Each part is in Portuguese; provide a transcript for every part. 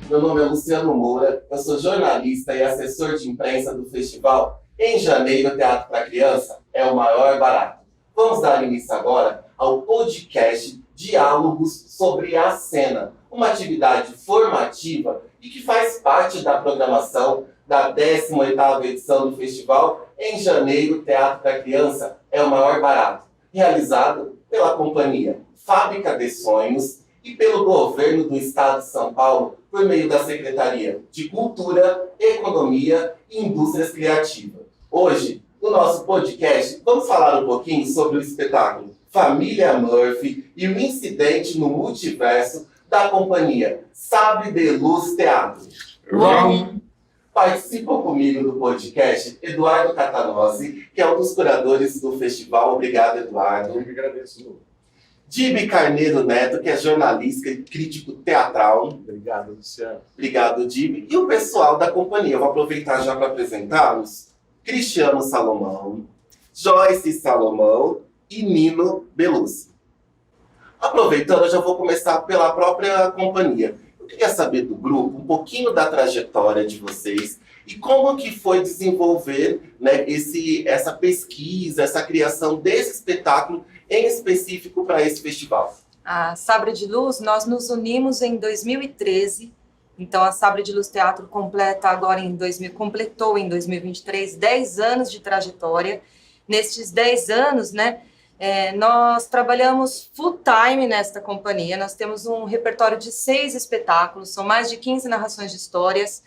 Meu nome é Luciano Moura, eu sou jornalista e assessor de imprensa do festival Em Janeiro Teatro para Criança é o maior barato. Vamos dar início agora ao podcast Diálogos sobre a Cena, uma atividade formativa e que faz parte da programação da 18ª edição do festival Em Janeiro Teatro para Criança é o maior barato, realizado pela companhia Fábrica de Sonhos e pelo governo do estado de São Paulo por meio da Secretaria de Cultura, Economia e Indústrias Criativas. Hoje, no nosso podcast, vamos falar um pouquinho sobre o espetáculo Família Murphy e o incidente no multiverso da companhia Sabre de Luz Teatro. Participam comigo do podcast Eduardo Catanozzi, que é um dos curadores do festival. Obrigado, Eduardo. Eu que agradeço, Lu. Dibe Carneiro Neto, que é jornalista e crítico teatral. Obrigado, Luciano. Obrigado, Dibe. E o pessoal da companhia. Eu vou aproveitar já para apresentá-los. Cristiano Salomão, Joyce Salomão e Nino Belucci. Aproveitando, eu já vou começar pela própria companhia. Eu queria saber do grupo um pouquinho da trajetória de vocês e como que foi desenvolver, né, essa pesquisa, essa criação desse espetáculo em específico para esse festival. A Sabre de Luz, nós nos unimos em 2013, então a Sabre de Luz Teatro completou em 2023 10 anos de trajetória. Nestes 10 anos, né, nós trabalhamos full time nesta companhia, nós temos um repertório de 6 espetáculos, são mais de 15 narrações de histórias,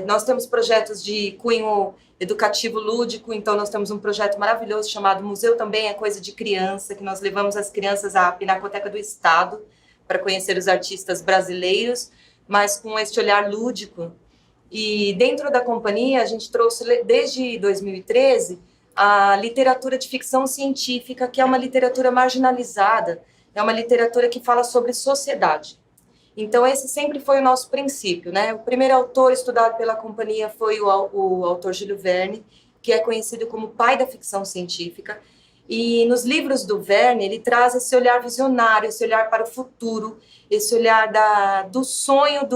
nós temos projetos de cunho educativo lúdico, então nós temos um projeto maravilhoso chamado Museu Também é Coisa de Criança, que nós levamos as crianças à Pinacoteca do Estado para conhecer os artistas brasileiros, mas com este olhar lúdico. E dentro da companhia a gente trouxe desde 2013 a literatura de ficção científica, que é uma literatura marginalizada, é uma literatura que fala sobre sociedade. Então, esse sempre foi o nosso princípio, né? O primeiro autor estudado pela companhia foi o autor Júlio Verne, que é conhecido como pai da ficção científica. E nos livros do Verne, ele traz esse olhar visionário, esse olhar para o futuro, esse olhar do sonho,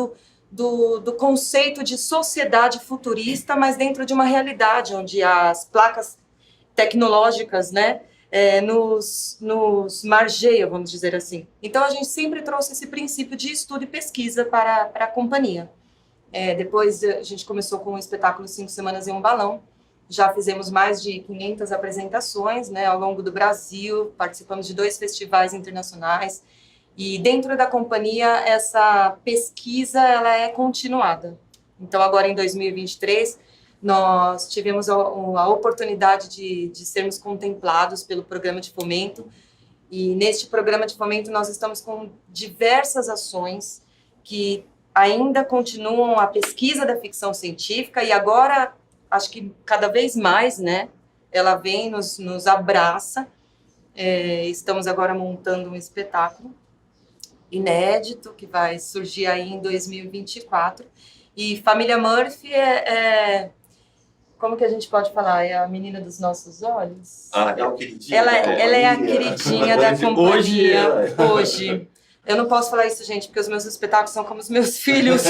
do conceito de sociedade futurista, mas dentro de uma realidade onde as placas tecnológicas, né, nos margeiam, vamos dizer assim. Então, a gente sempre trouxe esse princípio de estudo e pesquisa para a companhia. Depois, a gente começou com o espetáculo 5 Semanas em um Balão. Já fizemos mais de 500 apresentações, né, ao longo do Brasil, participamos de 2 festivais internacionais. E dentro da companhia, essa pesquisa ela é continuada. Então, agora em 2023, nós tivemos a oportunidade de sermos contemplados pelo programa de fomento, e neste programa de fomento nós estamos com diversas ações que ainda continuam a pesquisa da ficção científica, e agora, acho que cada vez mais, né, ela vem, nos abraça. Estamos agora montando um espetáculo inédito, que vai surgir aí em 2024, e Família Murphy como que a gente pode falar? É a menina dos nossos olhos? É o queridinho. Ela é a queridinha da companhia. Hoje. Eu não posso falar isso, gente, porque os meus espetáculos são como os meus filhos.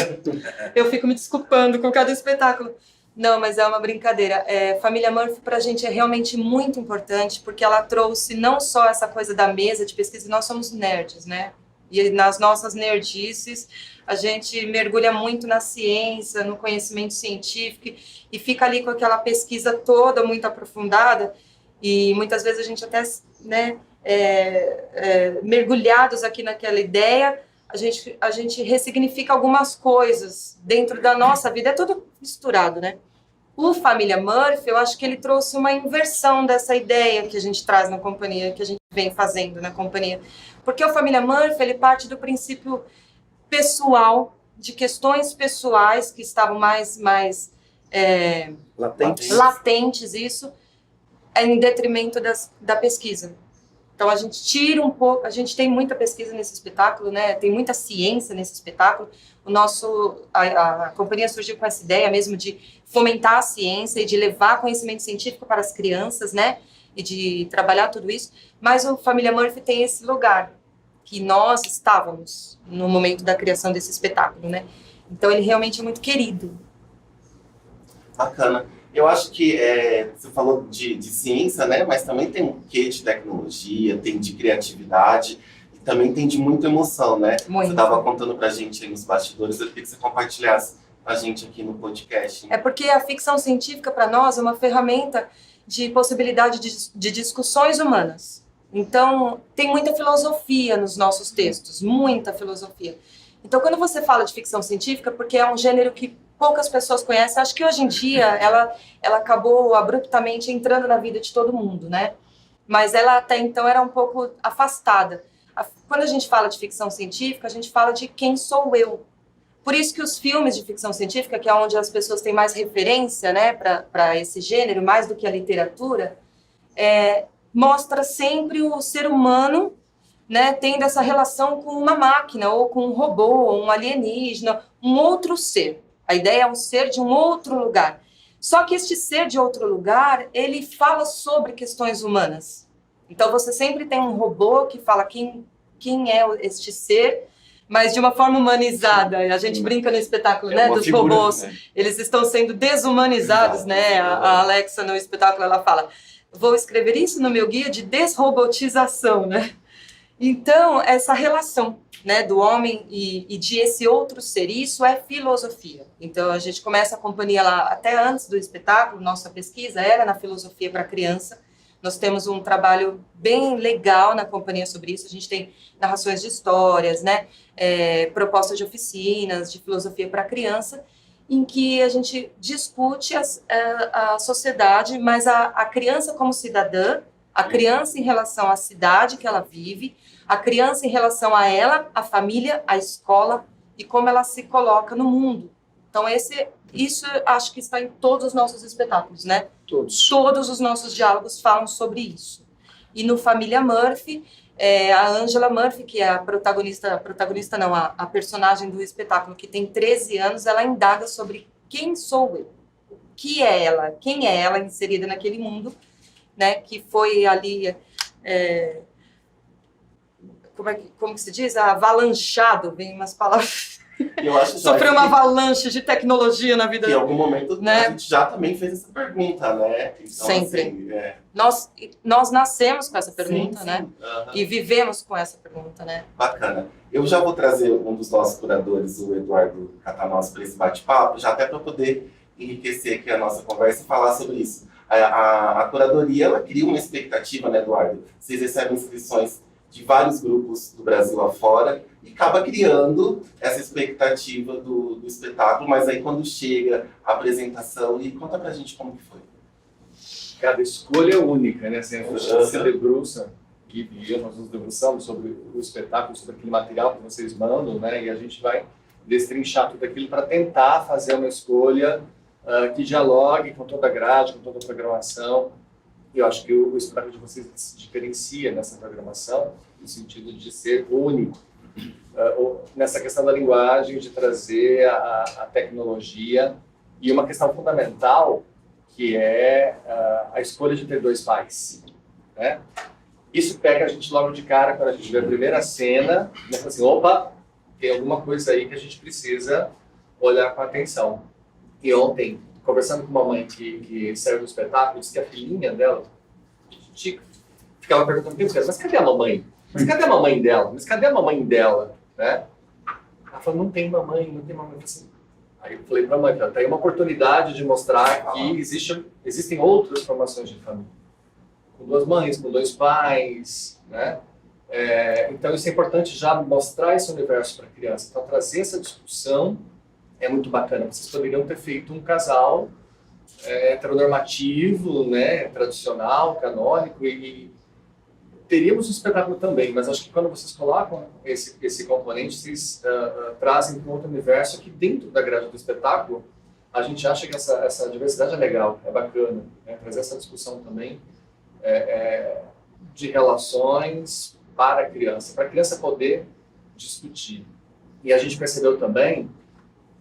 Eu fico me desculpando com cada espetáculo. Não, mas é uma brincadeira. Família Murphy pra gente é realmente muito importante, porque ela trouxe não só essa coisa da mesa de pesquisa, nós somos nerds, né? E nas nossas nerdices, a gente mergulha muito na ciência, no conhecimento científico, e fica ali com aquela pesquisa toda muito aprofundada, e muitas vezes a gente até, né, mergulhados aqui naquela ideia, a gente ressignifica algumas coisas dentro da nossa vida, é tudo misturado, né? O Família Murphy, eu acho que ele trouxe uma inversão dessa ideia que a gente traz na companhia, que a gente vem fazendo na companhia. Porque o Família Murphy, ele parte do princípio pessoal, de questões pessoais que estavam mais latentes, isso, em detrimento da pesquisa. Então, a gente tira um pouco, a gente tem muita pesquisa nesse espetáculo, né? Tem muita ciência nesse espetáculo. A companhia surgiu com essa ideia mesmo de fomentar a ciência e de levar conhecimento científico para as crianças, né? E de trabalhar tudo isso. Mas o Família Murphy tem esse lugar que nós estávamos no momento da criação desse espetáculo, né? Então ele realmente é muito querido. Bacana. Eu acho que você falou de ciência, né? Mas também tem um quê de tecnologia, tem de criatividade e também tem de muita emoção, né? Muito. Você estava contando pra gente aí nos bastidores, eu queria que você compartilhasse com a gente aqui no podcast. É porque a ficção científica, para nós, é uma ferramenta de possibilidade de discussões humanas. Então, tem muita filosofia nos nossos textos, muita filosofia. Então, quando você fala de ficção científica, porque é um gênero que poucas pessoas conhecem, acho que hoje em dia ela acabou abruptamente entrando na vida de todo mundo, né? Mas ela até então era um pouco afastada. Quando a gente fala de ficção científica, a gente fala de quem sou eu. Por isso que os filmes de ficção científica, que é onde as pessoas têm mais referência, né, para esse gênero, mais do que a literatura, mostra sempre o ser humano, né, tendo essa relação com uma máquina, ou com um robô, um alienígena, um outro ser. A ideia é um ser de um outro lugar. Só que este ser de outro lugar, ele fala sobre questões humanas. Então você sempre tem um robô que fala quem é este ser, mas de uma forma humanizada. A gente brinca no espetáculo, né, dos figura, robôs. né? Eles estão sendo desumanizados, né? A Alexa no espetáculo, ela fala, vou escrever isso no meu guia de desrobotização, né? Então, essa relação, né, do homem e de esse outro ser, isso é filosofia. Então, a gente começa a companhia lá, até antes do espetáculo, nossa pesquisa era na filosofia para criança. Nós temos um trabalho bem legal na companhia sobre isso. A gente tem narrações de histórias, né, propostas de oficinas, de filosofia para criança, em que a gente discute a sociedade, mas a criança como cidadã, a criança em relação à cidade que ela vive, a criança em relação a ela, a família, a escola e como ela se coloca no mundo. Então, isso acho que está em todos os nossos espetáculos, né? Todos. Todos os nossos diálogos falam sobre isso. E no Família Murphy, a Angela Murphy, que é a a personagem do espetáculo, que tem 13 anos, ela indaga sobre quem sou eu, o que é ela, quem é ela inserida naquele mundo, né, que foi ali, como que se diz? Avalanchado, vem umas palavras. Eu acho Sofreu uma avalanche de tecnologia na vida. Em algum momento, né? A gente já também fez essa pergunta, né? Então, Sempre. Assim, Nós nascemos com essa pergunta, sim, né? Aham. E vivemos com essa pergunta, né? Bacana. Eu já vou trazer um dos nossos curadores, o Eduardo Catanós, para esse bate-papo, já até para poder enriquecer aqui a nossa conversa e falar sobre isso. A curadoria, ela cria uma expectativa, né, Eduardo? Vocês recebem inscrições de vários grupos do Brasil afora e acaba criando essa expectativa do espetáculo, mas aí quando chega a apresentação, e conta pra gente como que foi. Cada escolha é única, né? Assim, a gente se debruça, e eu, nós nos debruçamos sobre o espetáculo, sobre aquele material que vocês mandam, né? E a gente vai destrinchar tudo aquilo para tentar fazer uma escolha que dialogue com toda a grade, com toda a programação. E eu acho que o espetáculo de vocês se diferencia nessa programação, no sentido de ser único. Nessa questão da linguagem, de trazer a tecnologia, e uma questão fundamental, que é a escolha de ter dois pais, né? Isso pega a gente logo de cara quando a gente vê a primeira cena, né? Assim, opa, tem alguma coisa aí que a gente precisa olhar com atenção. E ontem, conversando com uma mãe que saiu do espetáculo, disse que a filhinha dela, ficava perguntando o tempo inteiro, mas cadê a mamãe? Mas cadê a mamãe dela? Mas cadê a mamãe dela? Né? Ela falou, não tem mamãe, não tem mamãe. Assim, aí eu falei para a mãe, tem uma oportunidade de mostrar que existem outras formações de família. Com duas mães, com dois pais, né? Então isso é importante já mostrar esse universo para a criança. Então trazer essa discussão é muito bacana. Vocês poderiam ter feito um casal heteronormativo, né, tradicional, canônico, e teríamos um espetáculo também, mas acho que quando vocês colocam esse componente, vocês trazem para um outro universo que dentro da grade do espetáculo a gente acha que essa diversidade é legal, é bacana, né, trazer essa discussão também de relações para a criança poder discutir. E a gente percebeu também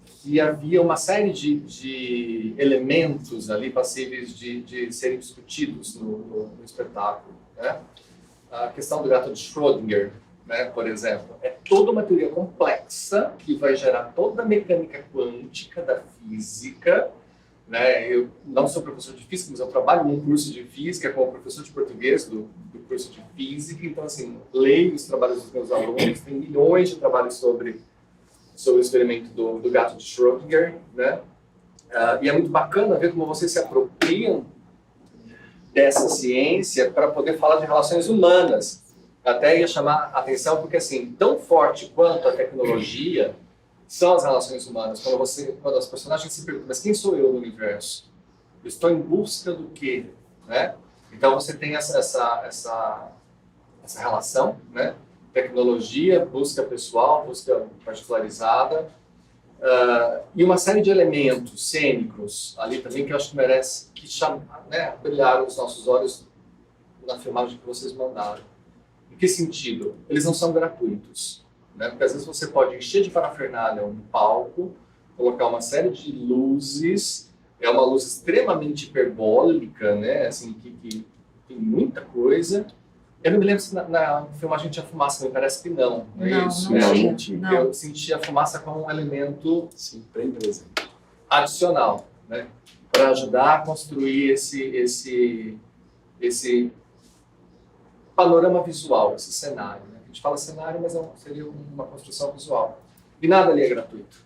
que havia uma série de elementos ali passíveis de serem discutidos no espetáculo, né? A questão do gato de Schrödinger, né, por exemplo, é toda uma teoria complexa que vai gerar toda a mecânica quântica da física, né? Eu não sou professor de física, mas eu trabalho num curso de física como professor de português do curso de física, então, assim, leio os trabalhos dos meus alunos, tem milhões de trabalhos sobre o experimento do gato de Schrödinger, né? E é muito bacana ver como vocês se apropriam dessa ciência para poder falar de relações humanas. Até ia chamar a atenção porque, assim, tão forte quanto a tecnologia são as relações humanas. Quando as personagens se perguntam, mas quem sou eu no universo? Eu estou em busca do quê? Né? Então você tem essa relação, né? Tecnologia, busca pessoal, busca particularizada, e uma série de elementos cênicos ali também que eu acho que merece né, brilhar os nossos olhos na filmagem que vocês mandaram. Em que sentido? Eles não são gratuitos, né? Porque às vezes você pode encher de parafernália um palco, colocar uma série de luzes, é uma luz extremamente hiperbólica, né? Assim, que tem muita coisa. Eu não me lembro se na filmagem tinha fumaça, me parece que não. Não, isso? não tinha. Não. Eu senti a fumaça como um elemento Sim, bem presente. adicional, né? Para ajudar a construir esse panorama visual, esse cenário. Né? A gente fala cenário, mas seria uma construção visual. E nada ali é gratuito.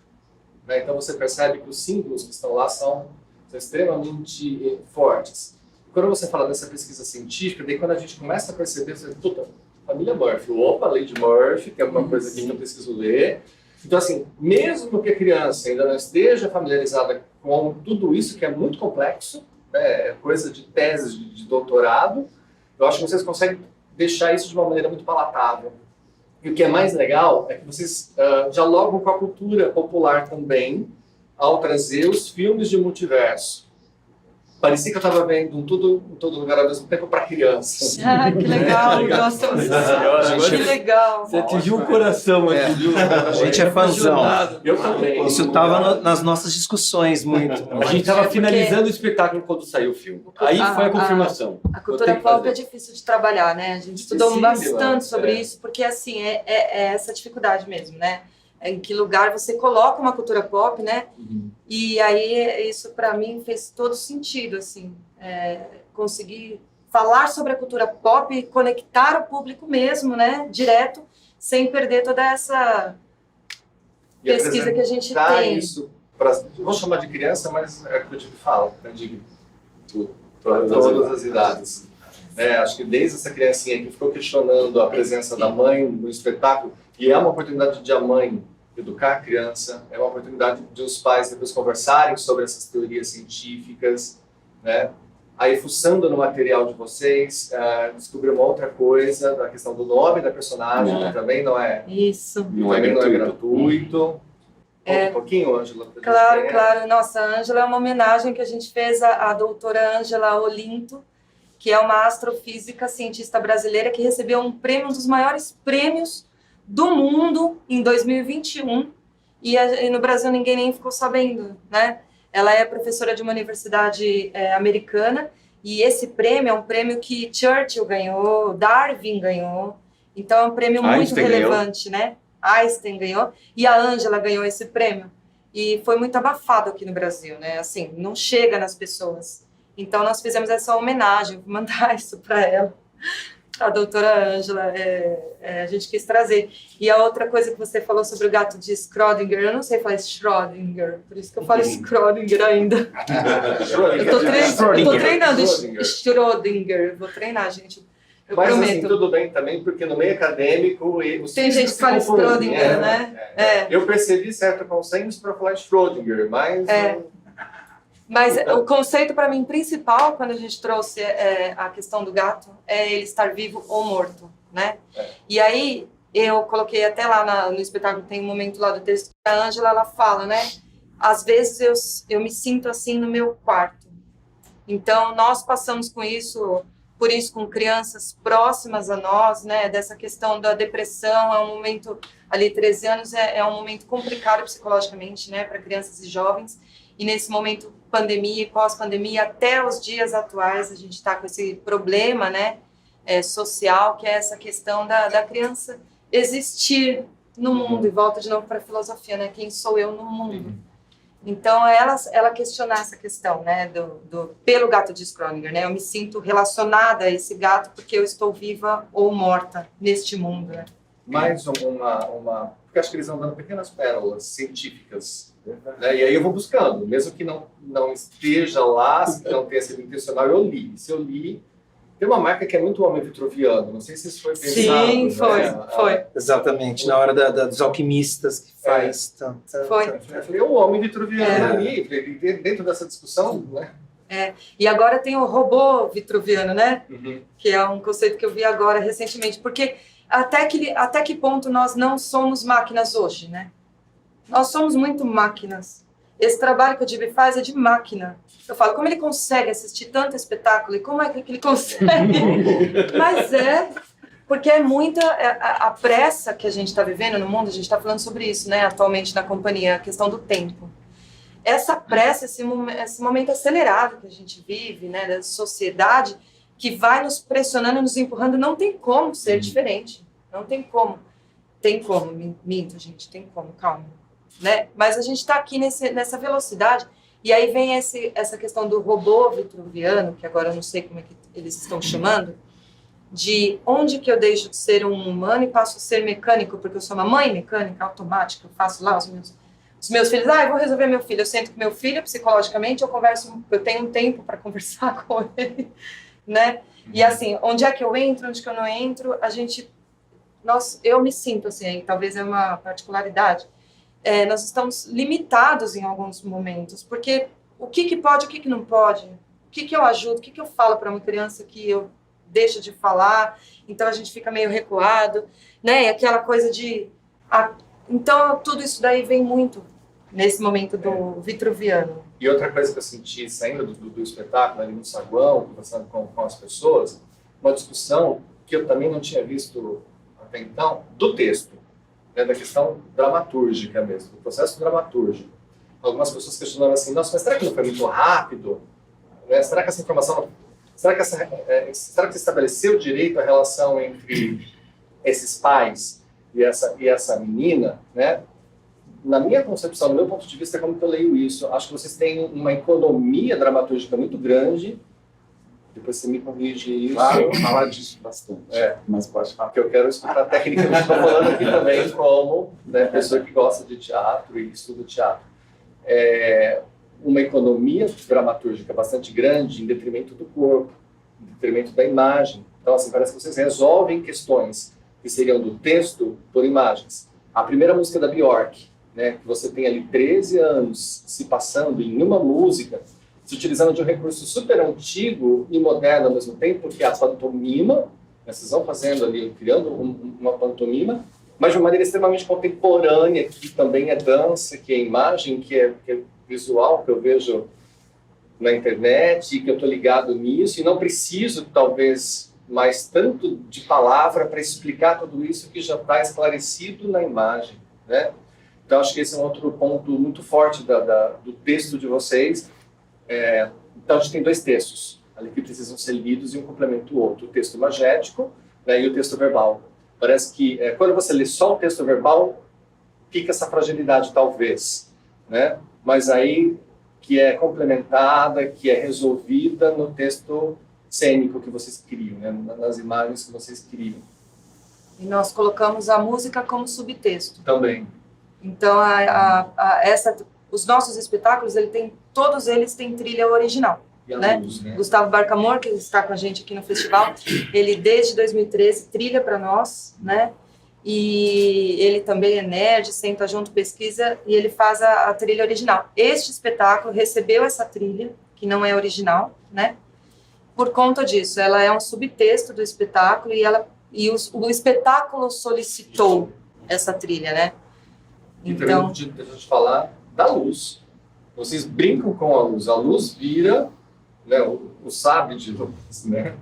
Né? Então você percebe que os símbolos que estão lá são extremamente fortes. Quando você fala dessa pesquisa científica, daí quando a gente começa a perceber, você puta, família Murphy, opa, Lady Murphy, tem alguma coisa aqui que eu preciso ler. Então, assim, mesmo que a criança ainda não esteja familiarizada com tudo isso, que é muito complexo, né, é coisa de tese, de doutorado, eu acho que vocês conseguem deixar isso de uma maneira muito palatável. E o que é mais legal é que vocês dialogam com a cultura popular também, ao trazer os filmes de multiverso. Parecia que eu estava vendo em todo lugar ao mesmo tempo para crianças. Ah, que legal, nossa, que legal. Você atingiu o coração aqui, viu? A gente é fãzão. Eu também. Isso estava nas nossas discussões muito. A gente estava finalizando o espetáculo quando saiu o filme. Aí foi a confirmação. A cultura pop é difícil de trabalhar, né? A gente estudou bastante sobre isso, porque assim, é essa dificuldade mesmo, né? Em que lugar você coloca uma cultura pop, né? Uhum. E aí isso para mim fez todo sentido, assim, conseguir falar sobre a cultura pop e conectar o público mesmo, né? Direto, sem perder toda essa pesquisa que a gente tem. Isso vou chamar de criança, mas é o que eu te falo, né? De todas as idades. Acho que desde essa criancinha que ficou questionando a presença da mãe no espetáculo, e é uma oportunidade de a mãe educar a criança, é uma oportunidade de os pais depois conversarem sobre essas teorias científicas, né? Aí, fuçando no material de vocês, descobri uma outra coisa, da questão do nome da personagem, que também não é, Isso. não é gratuito. Um pouquinho, Ângela? Claro, claro. Nossa, a Ângela é uma homenagem que a gente fez à doutora Ângela Olinto, que é uma astrofísica cientista brasileira que recebeu um dos maiores prêmios do mundo em 2021, e no Brasil ninguém nem ficou sabendo, né? Ela é professora de uma universidade americana, e esse prêmio é um prêmio que Churchill ganhou, Darwin ganhou, então é um prêmio muito relevante, né? Einstein ganhou, e a Ângela ganhou esse prêmio, e foi muito abafado aqui no Brasil, né? Assim, não chega nas pessoas. Então nós fizemos essa homenagem, vou mandar isso para ela. A doutora Ângela, a gente quis trazer. E a outra coisa que você falou sobre o gato de Schrödinger, eu não sei falar Schrödinger, por isso que eu falo Schrödinger ainda. Eu tô treinando Schrödinger, vou treinar, gente. Eu Mas prometo. assim, tudo bem também, porque no meio acadêmico... Tem gente que fala Schrödinger, né? Eu percebi certo consenso para falar Schrödinger, mas... Mas o conceito, para mim, principal, quando a gente trouxe a questão do gato, é ele estar vivo ou morto, né? E aí, eu coloquei até lá no espetáculo, tem um momento lá do texto, que a Ângela, ela fala, né? Às vezes eu me sinto assim no meu quarto. Então, nós passamos por isso com crianças próximas a nós, né? Dessa questão da depressão, é um momento, ali, 13 anos, é um momento complicado psicologicamente, né? Para crianças e jovens. E nesse momento, pandemia e pós-pandemia, até os dias atuais, a gente está com esse problema, né, social, que é essa questão da criança existir no mundo, e volta de novo para a filosofia, né? Quem sou eu no mundo? Então, ela questionar essa questão, né, pelo gato de Schrödinger, né? Eu me sinto relacionada a esse gato porque eu estou viva ou morta neste mundo, né? Mais porque acho que eles vão dando pequenas pérolas científicas, né? E aí eu vou buscando, mesmo que não esteja lá, se não tenha sido intencional, eu li. Se eu li, tem uma marca que é muito homem vitruviano, não sei se isso foi pensado. Sim, foi, né? foi. Exatamente, na hora dos alquimistas que faz tanto. Foi. Eu falei, o homem vitruviano ali, dentro dessa discussão, né? E agora tem o robô vitruviano, né? Uhum. Que é um conceito que eu vi agora recentemente, porque até que ponto nós não somos máquinas hoje, né? Nós somos muito máquinas. Esse trabalho que o Gibi faz é de máquina. Eu falo, como ele consegue assistir tanto espetáculo e como é que ele consegue? Mas porque é muita a pressa que a gente está vivendo no mundo, a gente está falando sobre isso, né? Atualmente na companhia, a questão do tempo. Essa pressa, esse momento acelerado que a gente vive, né, da sociedade, que vai nos pressionando, nos empurrando, não tem como ser diferente. Não tem como. Tem como, minto, gente, tem como, calma. Né? Mas a gente está aqui nessa velocidade, e aí vem essa questão do robô vitruviano, que agora eu não sei como é que eles estão chamando, de onde que eu deixo de ser um humano e passo a ser mecânico, porque eu sou uma mãe mecânica, automática, eu faço lá os meus filhos, eu vou resolver meu filho, eu sento com meu filho, psicologicamente, eu tenho um tempo para conversar com ele, né? E assim, onde é que eu entro, onde que eu não entro, eu me sinto assim, talvez é uma particularidade, nós estamos limitados em alguns momentos, porque o que pode, o que não pode, o que eu ajudo, o que eu falo para uma criança que eu deixo de falar, então a gente fica meio recuado, né, e aquela coisa então tudo isso daí vem muito nesse momento do vitruviano. E outra coisa que eu senti saindo do espetáculo, ali no saguão, conversando com as pessoas, uma discussão que eu também não tinha visto até então, do texto, né, da questão dramatúrgica mesmo, do processo dramatúrgico. Algumas pessoas questionaram assim, nossa, mas será que não foi muito rápido? Né? Será que essa informação... Será que se estabeleceu direito a relação entre esses pais e essa menina, né? Na minha concepção, no meu ponto de vista, como que eu leio isso? Acho que vocês têm uma economia dramatúrgica muito grande. Depois você me corrige isso. Claro, falar disso bastante. Mas pode falar. Porque eu quero escutar tecnicamente, estou falando aqui também como, né, pessoa que gosta de teatro e estuda teatro. Uma economia dramatúrgica bastante grande em detrimento do corpo, em detrimento da imagem. Então, assim, parece que vocês resolvem questões que seriam do texto por imagens. A primeira música da Björk, né, que você tem ali 13 anos se passando em uma música, se utilizando de um recurso super antigo e moderno ao mesmo tempo, que é a pantomima, né, vocês vão fazendo ali, criando uma pantomima, mas de uma maneira extremamente contemporânea, que também é dança, que é imagem, que é visual, que eu vejo na internet, e que eu estou ligado nisso, e não preciso, talvez, mais tanto de palavra para explicar tudo isso que já está esclarecido na imagem, né? Então, acho que esse é um outro ponto muito forte do texto de vocês. Então, a gente tem dois textos ali que precisam ser lidos e um complementa o outro. O texto imagético, né, e o texto verbal. Parece que quando você lê só o texto verbal, fica essa fragilidade, talvez, né? Mas aí que é complementada, que é resolvida no texto cênico que vocês criam, né? Nas imagens que vocês criam. E nós colocamos a música como subtexto. Também. Então, os nossos espetáculos, todos eles têm trilha original. E a né? luz, né? Gustavo Barcamor, que está com a gente aqui no festival, ele desde 2013 trilha para nós, né? E ele também é nerd, senta junto, pesquisa, e ele faz a trilha original. Este espetáculo recebeu essa trilha, que não é original, né? Por conta disso, ela é um subtexto do espetáculo o espetáculo solicitou essa trilha, né? E também deixa eu te falar da luz. Vocês brincam com a luz vira, né, o sabre de luz, né?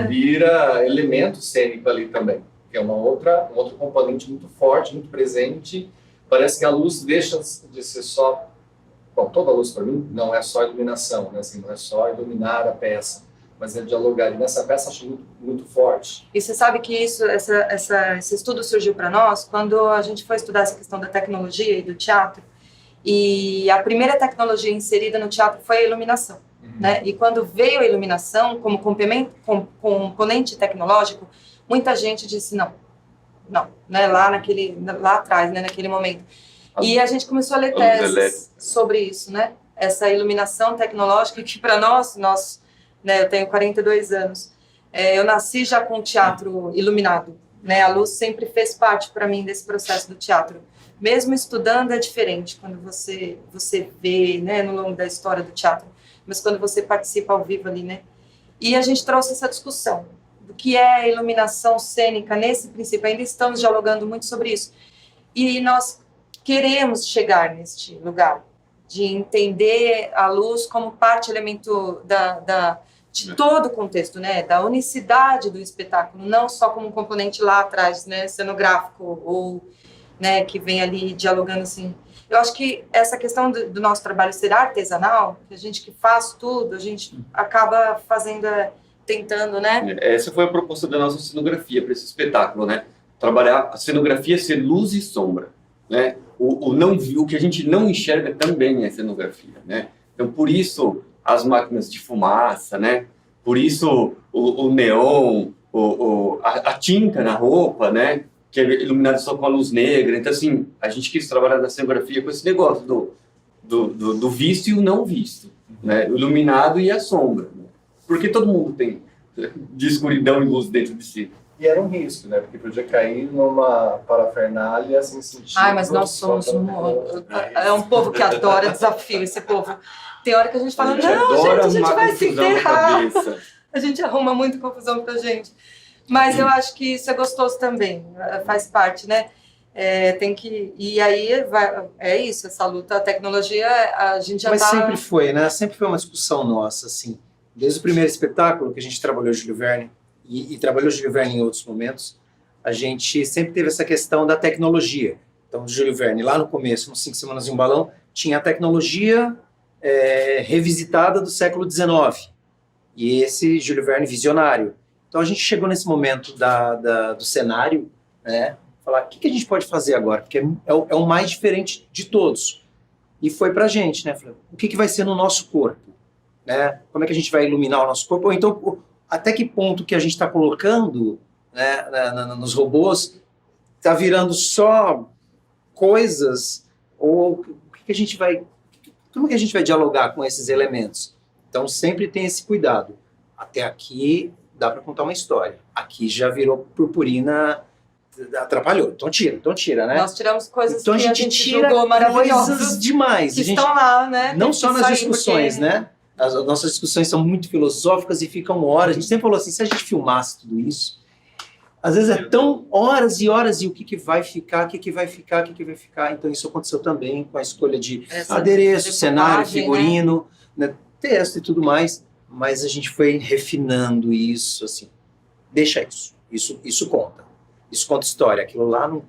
Vira elemento cênico ali também, que é um outro componente muito forte, muito presente. Parece que a luz deixa de ser só... Bom, toda a luz para mim não é só iluminação, né? Assim, não é só iluminar a peça, mas é dialogar. E nessa peça acho muito forte. E você sabe que esse estudo surgiu para nós quando a gente foi estudar essa questão da tecnologia e do teatro. E a primeira tecnologia inserida no teatro foi a iluminação. Né? E quando veio a iluminação como componente tecnológico, muita gente disse não, né? Lá atrás, né? Naquele momento. E a gente começou a ler teses sobre isso, né? Essa iluminação tecnológica que para nós, né? Eu tenho 42 anos, eu nasci já com o teatro iluminado, né? A luz sempre fez parte para mim desse processo do teatro. Mesmo estudando é diferente quando você vê, né? No longo da história do teatro. Mas quando você participa ao vivo ali, né? E a gente trouxe essa discussão do que é a iluminação cênica nesse princípio. Ainda estamos dialogando muito sobre isso. E nós queremos chegar neste lugar de entender a luz como parte, elemento de todo o contexto, né? Da unicidade do espetáculo, não só como um componente lá atrás, né? Cenográfico ou, né? Que vem ali dialogando assim. Eu acho que essa questão do nosso trabalho ser artesanal, que a gente que faz tudo, a gente acaba fazendo, tentando, né? Essa foi a proposta da nossa cenografia para esse espetáculo, né? Trabalhar a cenografia ser luz e sombra, né? O que a gente não enxerga também é cenografia, né? Então, por isso, as máquinas de fumaça, né? Por isso, o neon, a tinta na roupa, né? Que é iluminado só com a luz negra. Então, assim, a gente quis trabalhar na cenografia com esse negócio do visto e o não visto, né? O iluminado e a sombra. Né? Porque todo mundo tem de escuridão e luz dentro de si. E era um risco, né? Porque podia cair numa parafernália sem sentido. Ai, mas nós somos é um povo que adora desafio, esse povo. Tem hora que a gente fala, a gente vai se enterrar. A gente arruma muita confusão pra gente. Mas eu acho que isso é gostoso também, faz parte, né? E aí é isso, essa luta, a tecnologia, a gente já Mas sempre foi, né? Sempre foi uma discussão nossa, assim. Desde o primeiro espetáculo que a gente trabalhou Júlio Verne, e trabalhou Júlio Verne em outros momentos, a gente sempre teve essa questão da tecnologia. Então, Júlio Verne, lá no começo, nos 5 Semanas em um Balão, tinha a tecnologia revisitada do século XIX. E esse Júlio Verne visionário. Então, a gente chegou nesse momento do cenário, né? Falar, o que a gente pode fazer agora? Porque é o mais diferente de todos. E foi pra gente, né? Falei, o que vai ser no nosso corpo? Né? Como é que a gente vai iluminar o nosso corpo? Ou então, até que ponto que a gente está colocando, né, nos robôs está virando só coisas? Ou como que a gente vai dialogar com esses elementos? Então, sempre tem esse cuidado. Até aqui dá para contar uma história. Aqui já virou purpurina, atrapalhou. Então tira, né? Nós tiramos coisas então, que a gente tira julgou maravilhosas. Coisas demais. Que estão lá, né? Não só nas discussões, né? As nossas discussões são muito filosóficas e ficam horas. A gente sempre falou assim, se a gente filmasse tudo isso, às vezes é tão horas e horas, e o que vai ficar, o que vai ficar. Então isso aconteceu também com a escolha de adereço, cenário, figurino, né, texto e tudo mais. Mas a gente foi refinando isso, assim, deixa isso conta. Isso conta história. Aquilo lá não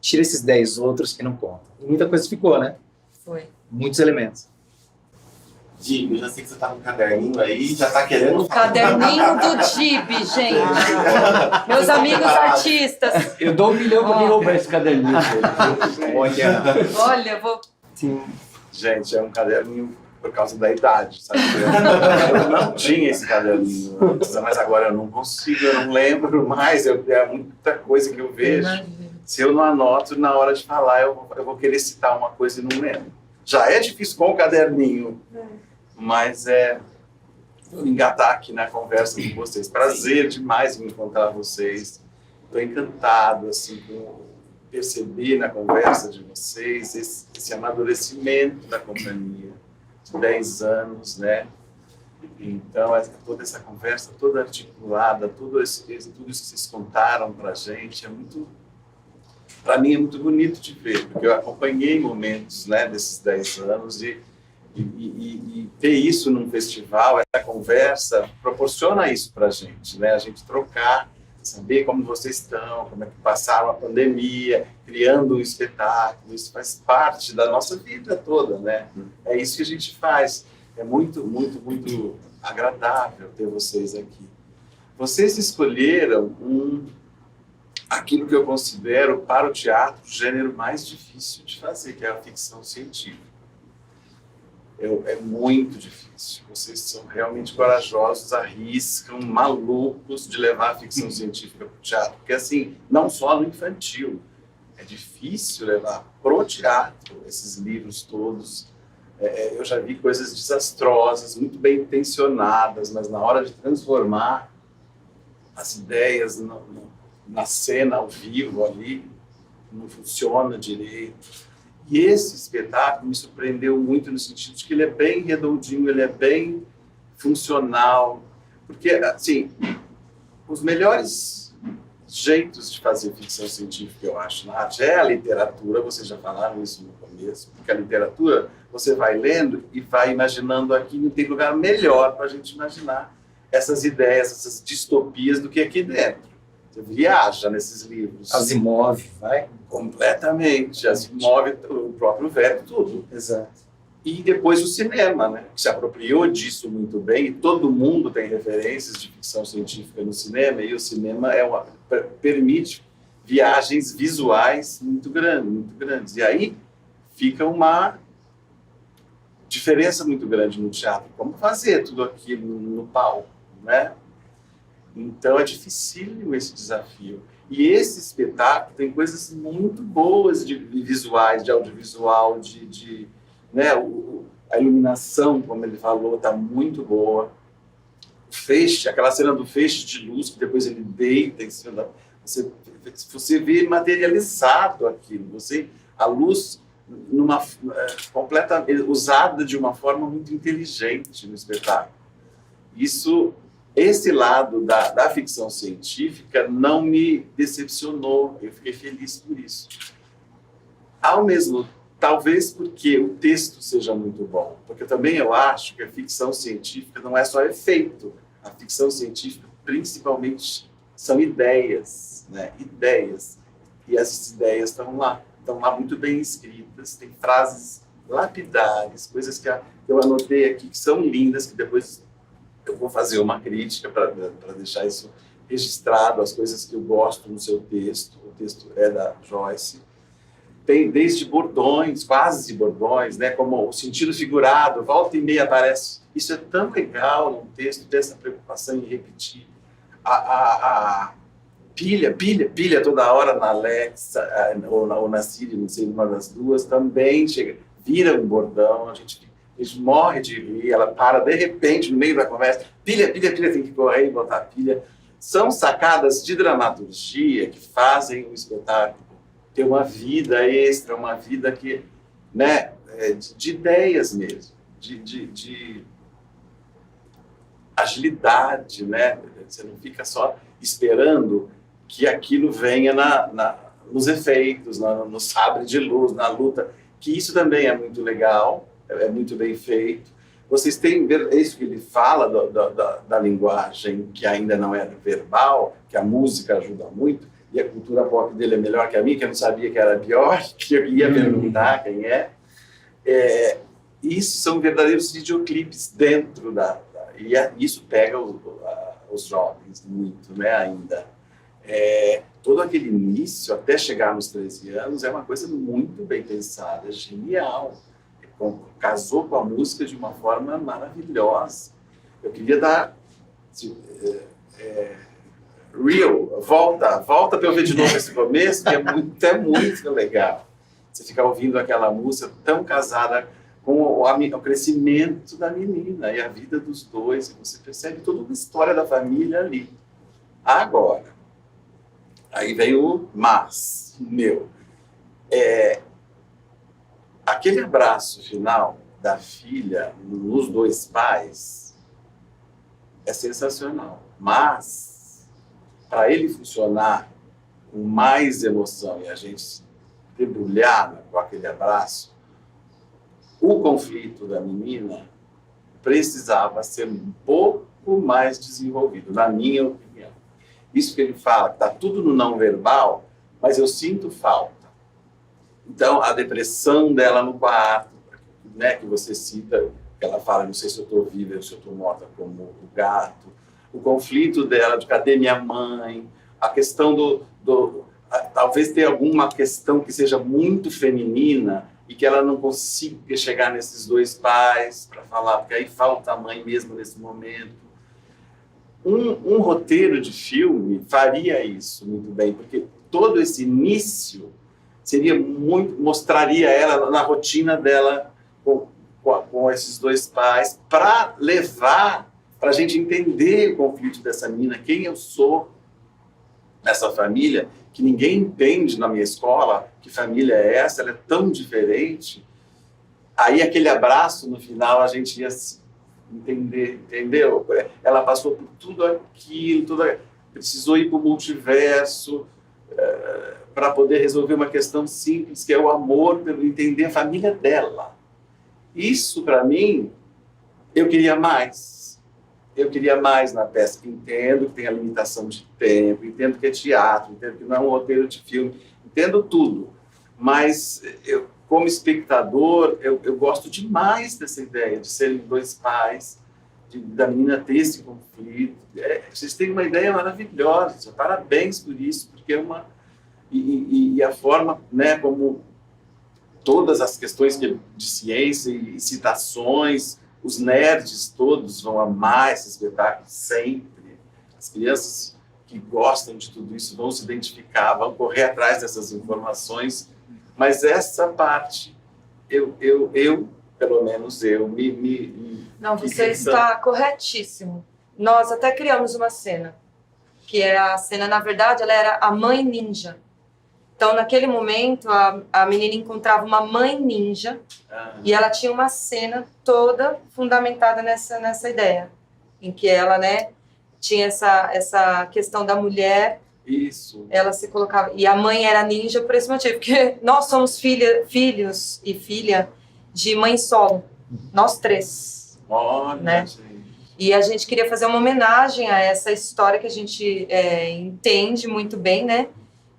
tira esses 10 outros que não contam. E muita coisa ficou, né? Foi. Muitos elementos. Dib, eu já sei que você tá com um caderninho aí, já tá querendo... O caderninho do Dib, gente. Meus amigos artistas. Eu dou 1 milhão pra quem roubar esse caderninho. Olha, eu vou... Sim. Gente, é um caderninho por causa da idade, sabe? Eu não tinha esse caderninho antes, mas agora eu não consigo, eu não lembro mais, é muita coisa que eu vejo. Se eu não anoto, na hora de falar, eu vou querer citar uma coisa e não lembro. Já é difícil com o caderninho, mas vou engatar aqui na conversa com vocês. Prazer demais em encontrar vocês. Estou encantado assim, com perceber na conversa de vocês esse amadurecimento da companhia. 10 anos, né? Então, toda essa conversa, toda articulada, tudo isso que vocês contaram para a gente, para mim é muito bonito de ver, porque eu acompanhei momentos, né, desses 10 anos e ter isso num festival, essa conversa, proporciona isso para a gente, né? A gente trocar, saber como vocês estão, como é que passaram a pandemia, criando um espetáculo, isso faz parte da nossa vida toda, né? É isso que a gente faz. É muito, muito, muito agradável ter vocês aqui. Vocês escolheram aquilo que eu considero para o teatro o gênero mais difícil de fazer, que é a ficção científica. É muito difícil. Vocês são realmente corajosos, arriscam, malucos de levar a ficção científica para o teatro. Porque, assim, não só no infantil. É difícil levar pro teatro esses livros todos. Eu já vi coisas desastrosas, muito bem intencionadas, mas na hora de transformar as ideias na cena, ao vivo, ali, não funciona direito. E esse espetáculo me surpreendeu muito no sentido de que ele é bem redondinho, ele é bem funcional. Porque, assim, os melhores jeitos de fazer ficção científica, eu acho, na arte é a literatura, vocês já falaram isso no começo, porque a literatura, você vai lendo e vai imaginando aqui, não tem lugar melhor para a gente imaginar essas ideias, essas distopias do que aqui dentro. Você viaja nesses livros. Asimov, vai? Completamente. Asimov, o próprio verbo, tudo. Exato. E depois o cinema, né? Que se apropriou disso muito bem, e todo mundo tem referências de ficção científica no cinema, e o cinema permite viagens visuais muito grandes. E aí fica uma diferença muito grande no teatro. Como fazer tudo aquilo no palco, né? Então é dificílimo esse desafio. E esse espetáculo tem coisas muito boas de visuais, de audiovisual, né, a iluminação, como ele falou, está muito boa. O feixe, aquela cena do feixe de luz, que depois ele deita em cima da... Você vê materializado aquilo. A luz usada de uma forma muito inteligente no espetáculo. Esse lado da ficção científica não me decepcionou. Eu fiquei feliz por isso. Talvez porque o texto seja muito bom, porque também eu acho que a ficção científica não é só efeito. A ficção científica, principalmente, são ideias, né? Ideias. E essas ideias estão lá muito bem escritas, tem frases lapidares, coisas que eu anotei aqui que são lindas, que depois eu vou fazer uma crítica para deixar isso registrado, as coisas que eu gosto no seu texto. O texto é da Joyce. Tem desde bordões, quase bordões, né, como o sentido figurado, volta e meia aparece. Isso é tão legal num texto, dessa preocupação em repetir. A pilha toda hora na Alexa, ou na Siri, não sei, uma das duas, também vira um bordão, a gente morre de rir, ela para de repente no meio da conversa, pilha, tem que correr e botar pilha. São sacadas de dramaturgia que fazem o espetáculo ter uma vida extra, uma vida que, né, de ideias mesmo, de agilidade, né? Você não fica só esperando que aquilo venha nos efeitos, no sabre de luz, na luta, que isso também é muito legal, é muito bem feito. Vocês têm, é isso que ele fala da linguagem que ainda não é verbal, que a música ajuda muito, e a cultura pop dele é melhor que a minha, que eu não sabia que era pior, que eu ia perguntar quem é. Isso são verdadeiros videoclipes dentro e isso pega os jovens muito, né, ainda. Todo aquele início, até chegar nos 13 anos, é uma coisa muito bem pensada, genial. Casou com a música de uma forma maravilhosa. Eu queria dar... volta para eu ver de novo esse começo, que é muito legal. Você ficar ouvindo aquela música tão casada com o crescimento da menina e a vida dos dois, e você percebe toda uma história da família ali. Agora, aí vem o meu. Aquele abraço final da filha nos dois pais é sensacional, mas para ele funcionar com mais emoção e a gente debulhar com aquele abraço, o conflito da menina precisava ser um pouco mais desenvolvido, na minha opinião. Isso que ele fala, que está tudo no não verbal, mas eu sinto falta. Então, a depressão dela no quarto, né, que você cita, ela fala, não sei se eu estou viva ou se eu estou morta, como o gato. O conflito dela de cadê minha mãe, a questão talvez ter alguma questão que seja muito feminina e que ela não consiga chegar nesses dois pais para falar, porque aí falta a mãe mesmo nesse momento. Um roteiro de filme faria isso muito bem, porque todo esse início mostraria ela na rotina dela com esses dois pais, para levar, para a gente entender o conflito dessa menina, quem eu sou nessa família, que ninguém entende na minha escola, que família é essa, ela é tão diferente. Aí aquele abraço no final a gente ia entender, entendeu? Ela passou por tudo aquilo, precisou ir para o multiverso para poder resolver uma questão simples, que é o amor, pelo entender a família dela. Isso, para mim, eu queria mais. Eu queria mais na peça. Entendo que tem a limitação de tempo, entendo que é teatro, entendo que não é um roteiro de filme, entendo tudo. Mas eu, como espectador, eu gosto demais dessa ideia de serem dois pais, da menina ter esse conflito. Vocês têm uma ideia maravilhosa. Parabéns por isso, porque é uma... E a forma, né, como todas as questões de ciência e citações, os nerds todos vão amar esse espetáculo sempre. As crianças que gostam de tudo isso vão se identificar, vão correr atrás dessas informações. Mas essa parte, pelo menos eu, Não, você está corretíssimo. Nós até criamos uma cena, que era a cena, na verdade, ela era a mãe ninja. Então, naquele momento, a menina encontrava uma mãe ninja e ela tinha uma cena toda fundamentada nessa ideia, em que ela, né, tinha essa questão da mulher. Isso. Ela se colocava... E a mãe era ninja por esse motivo, porque nós somos filhos e filha de mãe solo, nós três. Olha, né? gente. E a gente queria fazer uma homenagem a essa história que a gente entende muito bem, né?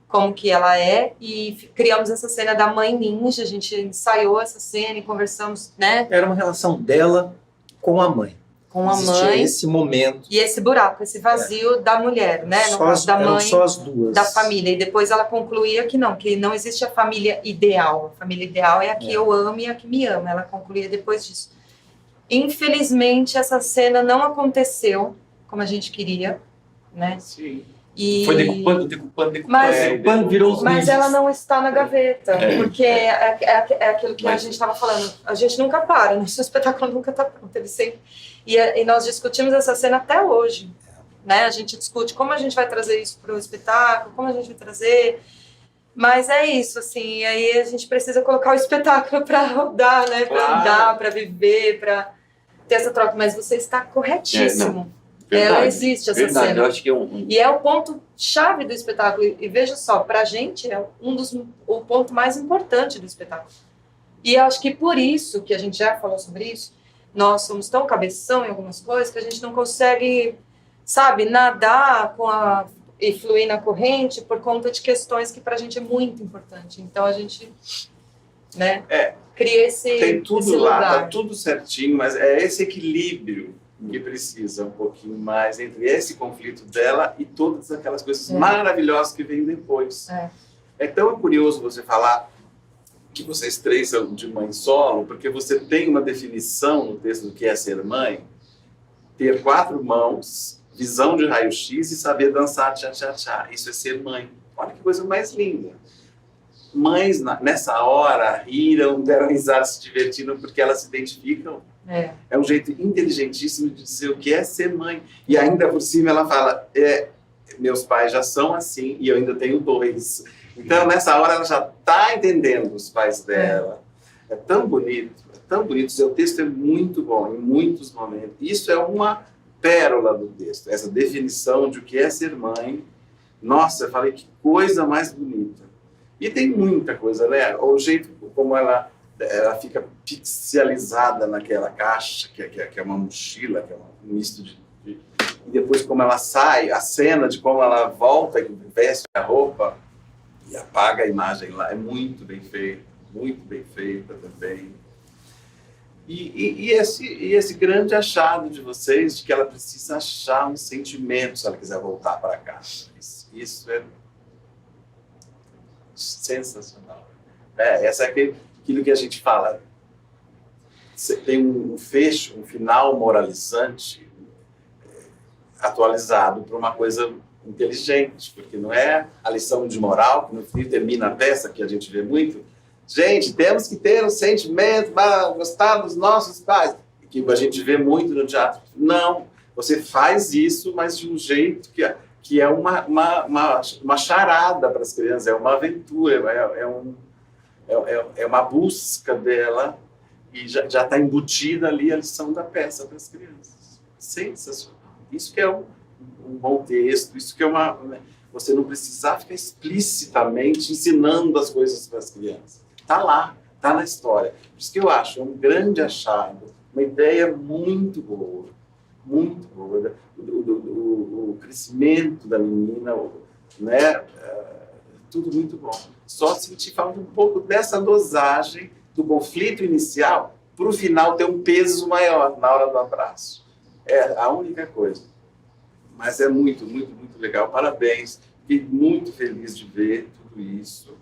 Como que ela é, e criamos essa cena da mãe ninja, a gente ensaiou essa cena e conversamos, né? Era uma relação dela com a mãe. Com a Existia mãe. esse momento. E esse buraco, esse vazio da mulher, né? No caso da Eram mãe, só as duas. da família. E depois ela concluía que não existe a família ideal. A família ideal é a que eu amo e a que me ama. Ela concluía depois disso. Infelizmente, essa cena não aconteceu como a gente queria, né? Sim. E... Foi decupando. Virou os Mas ninjas. ela não está na gaveta, porque é aquilo que a gente estava falando. A gente nunca para, nosso espetáculo nunca está pronto. Ele sempre... e nós discutimos essa cena até hoje. Né? A gente discute como a gente vai trazer isso para o espetáculo, como a gente vai trazer... Mas é isso, assim, aí a gente precisa colocar o espetáculo para rodar, né? Para andar, para viver, para ter essa troca. Mas você está corretíssimo. Verdade, ela existe, essa verdade, cena. eu acho que E é o ponto-chave do espetáculo. E veja só, pra gente é o ponto mais importante do espetáculo. E eu acho que por isso, que a gente já falou sobre isso, nós somos tão cabeção em algumas coisas que a gente não consegue, sabe, nadar e fluir na corrente por conta de questões que pra gente é muito importante. Então a gente, né, cria Tem tudo esse lá, lugar. tá tudo certinho, mas é esse equilíbrio que precisa um pouquinho mais entre esse conflito dela e todas aquelas coisas maravilhosas que vêm depois. É tão curioso você falar que vocês três são de mãe solo, porque você tem uma definição no texto do que é ser mãe, ter 4 mãos, visão de raio-x e saber dançar tchá-tchá-tchá. Isso é ser mãe. Olha que coisa mais linda. Mães, nessa hora, riram, deram risada, se divertiram, porque elas se identificam. É um jeito inteligentíssimo de dizer o que é ser mãe. E ainda por cima ela fala, meus pais já são assim e eu ainda tenho 2. Então, nessa hora, ela já está entendendo os pais dela. É tão bonito, é tão bonito. O seu texto é muito bom, em muitos momentos. Isso é uma pérola do texto, essa definição de o que é ser mãe. Nossa, eu falei, que coisa mais bonita. E tem muita coisa, né? O jeito como ela fica pixelizada naquela caixa, que é uma mochila, que é um misto de... E depois como ela sai, a cena de como ela volta e veste a roupa e apaga a imagem lá, é muito bem feita também. E esse grande achado de vocês, de que ela precisa achar um sentimento se ela quiser voltar para casa. Isso é sensacional. Essa é aquilo que a gente fala. Você tem um fecho, um final moralizante atualizado para uma coisa inteligente, porque não é a lição de moral, que no fim termina a peça, que a gente vê muito. Gente, temos que ter um sentimento para gostar dos nossos pais, que a gente vê muito no teatro. Não, você faz isso, mas de um jeito que é uma charada para as crianças, é uma aventura, é uma busca dela, e já está embutida ali a lição da peça para as crianças. Sensacional. Isso que é um bom texto, isso que é você não precisar ficar explicitamente ensinando as coisas para as crianças. Está lá, está na história. Por isso que eu acho um grande achado, uma ideia muito boa, muito boa. O crescimento da menina, né? Tudo muito bom. Só senti falta um pouco dessa dosagem do conflito inicial para o final ter um peso maior na hora do abraço. É a única coisa. Mas é muito, muito, muito legal. Parabéns. Fiquei muito feliz de ver tudo isso.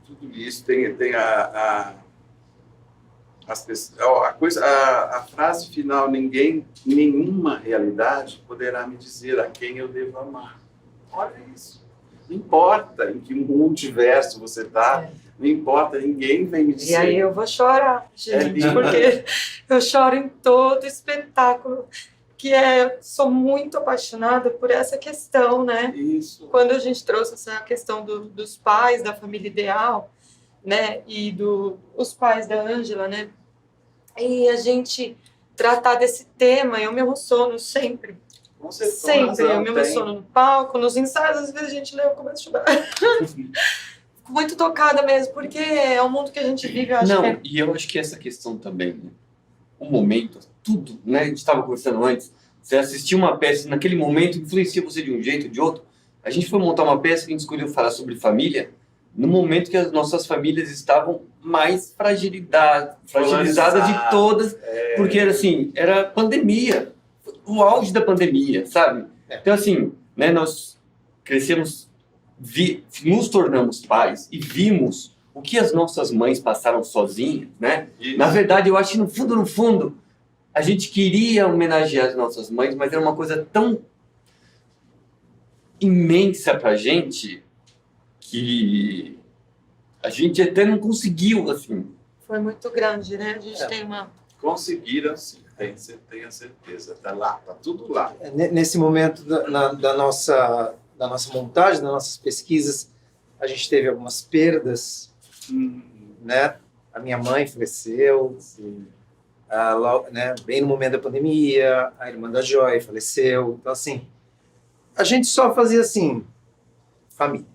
Tudo isso tem a frase final: nenhuma realidade poderá me dizer a quem eu devo amar. Olha isso. Não importa em que multiverso você está, não importa, ninguém vem me dizer. E aí eu vou chorar, gente, porque eu choro em todo espetáculo, sou muito apaixonada por essa questão, né? Isso. Quando a gente trouxe essa questão dos pais, da família ideal, né? E os pais da Ângela, né? E a gente tratar desse tema, eu me emociono sempre. Sempre, eu me emociono no palco, nos ensaios, às vezes a gente lê, eu começo a chorar. Fico muito tocada mesmo, porque é o mundo que a gente vive, eu acho que E eu acho que essa questão também, né? O momento, tudo, né? A gente estava conversando antes, você assistiu uma peça, naquele momento influencia você de um jeito ou de outro. A gente foi montar uma peça que a gente escolheu falar sobre família, no momento que as nossas famílias estavam mais fragilizadas de todas, porque era pandemia, o auge da pandemia, sabe? Então, assim, né, nós crescemos, nos tornamos pais e vimos o que as nossas mães passaram sozinhas, né? Isso. Na verdade, eu acho que no fundo, a gente queria homenagear as nossas mães, mas era uma coisa tão imensa pra gente que a gente até não conseguiu, assim. Foi muito grande, né? A gente tem uma... Conseguiram, sim. Tenho certeza. Tá lá, tá tudo lá. Nesse momento da nossa montagem, das nossas pesquisas, a gente teve algumas perdas, né? A minha mãe faleceu, né? Bem no momento da pandemia, a irmã da Joy faleceu. Então, assim, a gente só fazia assim, família.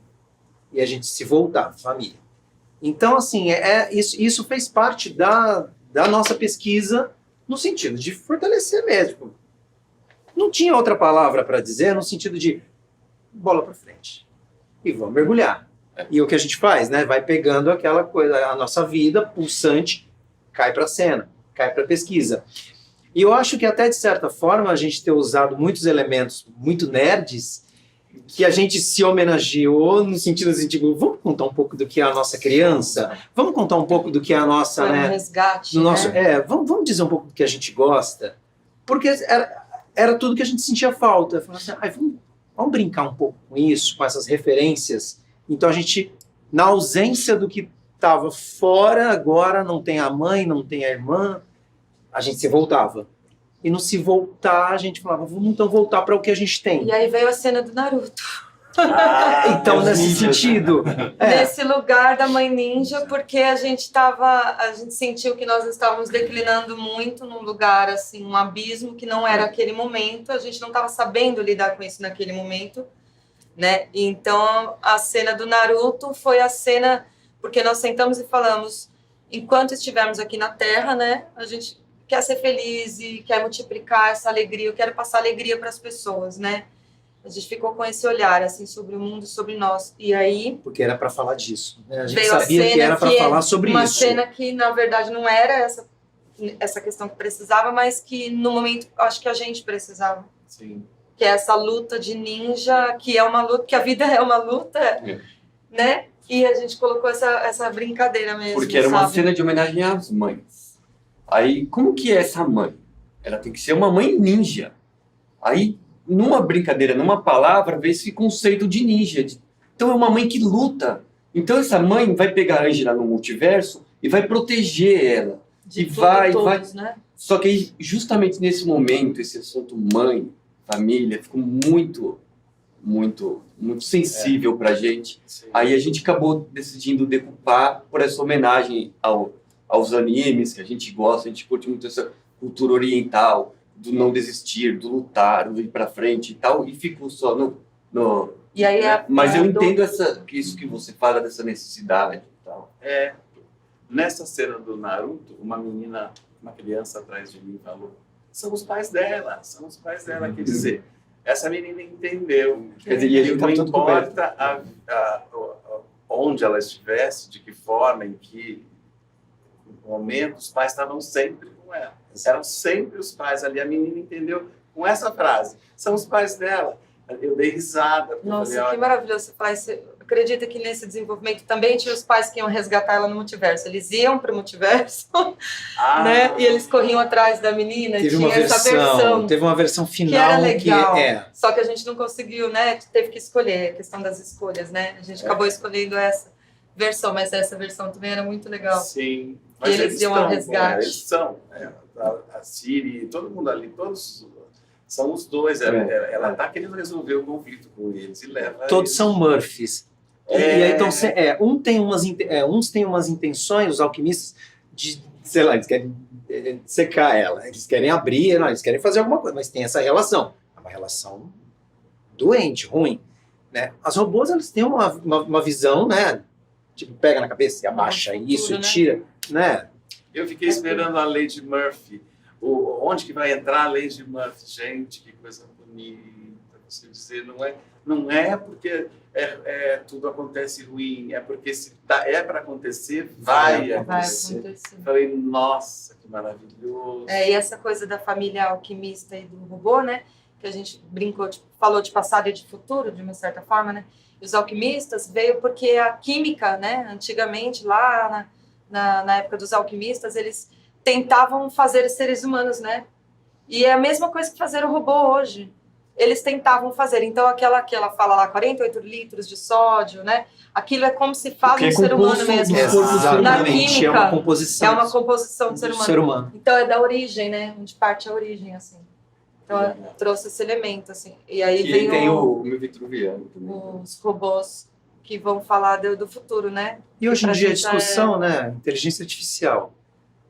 E a gente se voltava, família. Então, assim, isso fez parte da nossa pesquisa no sentido de fortalecer mesmo. Não tinha outra palavra para dizer, no sentido de bola para frente. E vamos mergulhar. E o que a gente faz, né? Vai pegando aquela coisa, a nossa vida pulsante, cai para a cena, cai para a pesquisa. E eu acho que até, de certa forma, a gente ter usado muitos elementos muito nerds, que a gente se homenageou no sentido assim, tipo, vamos contar um pouco do que é a nossa criança? Vamos contar um pouco do que é a nossa... Foi né, um resgate, nosso, né? Vamos dizer um pouco do que a gente gosta, porque era tudo que a gente sentia falta. Falei assim, vamos brincar um pouco com isso, com essas referências. Então a gente, na ausência do que estava fora, agora não tem a mãe, não tem a irmã, a gente se voltava. E no se voltar, a gente falava, vamos então voltar para o que a gente tem. E aí veio a cena do Naruto. Então, nesse sentido... Nesse lugar da mãe ninja, porque a gente sentiu que nós estávamos declinando muito num lugar, assim, um abismo que não era aquele momento, a gente não estava sabendo lidar com isso naquele momento, né? Então, a cena do Naruto foi a cena, porque nós sentamos e falamos, enquanto estivermos aqui na Terra, né, a gente quer ser feliz e quer multiplicar essa alegria, eu quero passar alegria para as pessoas, né? A gente ficou com esse olhar, assim, sobre o mundo, sobre nós. E aí... Porque era para falar disso. Né? A gente veio sabia que era para falar sobre uma isso. Uma cena que, na verdade, não era essa essa questão que precisava, mas que no momento acho que a gente precisava. Sim. Que é essa luta de ninja, que é uma luta, que a vida é uma luta, né? E a gente colocou essa brincadeira mesmo. Porque era uma sabe? cena de homenagem às mães. Aí, como que é essa mãe? Ela tem que ser uma mãe ninja. Aí, numa brincadeira, numa palavra, vê esse conceito de ninja. Então, é uma mãe que luta. Então, essa mãe vai pegar a Ângela no multiverso e vai proteger ela. De E tudo vai, todos, né? Só que aí, justamente nesse momento, esse assunto mãe, família, ficou muito sensível pra gente. Sim. Aí a gente acabou decidindo decupar por essa homenagem aos animes, que a gente gosta, a gente curte muito essa cultura oriental, do não desistir, do lutar, do ir pra frente e tal, e ficou só no E aí mas eu entendo isso que você fala dessa necessidade e tal. Nessa cena do Naruto, uma menina, uma criança atrás de mim falou: são os pais dela. Quer dizer, essa menina entendeu. Quer dizer, e a gente não tá tudo importa onde ela estivesse, de que forma, em que momento, os pais estavam sempre com ela. Eram sempre os pais ali. A menina entendeu com essa frase: são os pais dela. Eu dei risada. Nossa, falei, que maravilhoso. Você faz. Você acredita que nesse desenvolvimento também tinha os pais que iam resgatar ela no multiverso? Eles iam para o multiverso, né? E eles corriam atrás da menina. Teve tinha uma essa versão teve uma versão que era final legal. que Só que a gente não conseguiu, né? Teve que escolher, a questão das escolhas, né? A gente acabou escolhendo essa versão, mas essa versão também era muito legal. Sim. E eles iam ao resgate. Eles são. A Siri, todo mundo ali, todos são os dois. Ela está querendo resolver o conflito com eles e leva. todos eles. são Murphys. E aí, então, uns têm umas intenções, os alquimistas, de, sei lá, eles querem secar ela, eles querem abrir, não, eles querem fazer alguma coisa, mas tem essa relação. É uma relação doente, ruim. Né? As robôs, elas têm uma visão, né? Tipo, pega na cabeça e abaixa futuro, isso e né? tira, né? Eu fiquei esperando a Lady Murphy. Onde que vai entrar a Lady Murphy? Gente, que coisa bonita. Você dizer, não é porque tudo acontece ruim, é porque se é para acontecer, vai acontecer. acontecer. Falei, nossa, que maravilhoso. E essa coisa da família alquimista e do robô, né? Que a gente brincou, falou de passado e de futuro, de uma certa forma, né? E os alquimistas veio porque a química, né? Antigamente, lá na época dos alquimistas, eles tentavam fazer os seres humanos, né? E é a mesma coisa que fazer o robô hoje. Eles tentavam fazer. Então, aquela que ela fala lá, 48 litros de sódio, né? Aquilo é como se fala no ser humano mesmo. Na química, é uma composição. É uma composição do ser humano. Então, é da origem, né? Onde parte a origem, assim. Então, trouxe esse elemento, assim. E aí E vem tem o meu vitruviano também. os robôs que vão falar do futuro, né? E hoje em Pra dia a gente discussão, né? Inteligência artificial.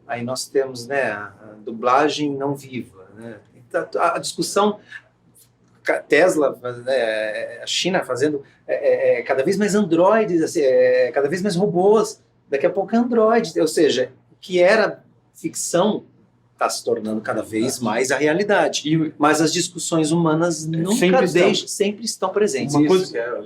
Aí nós temos, né? A dublagem não viva, né? Então, a discussão... Tesla, a China fazendo cada vez mais androides, assim, cada vez mais robôs, daqui a pouco é android, ou seja, o que era ficção está se tornando cada vez mais a realidade. Mas as discussões humanas nunca sempre estão presentes.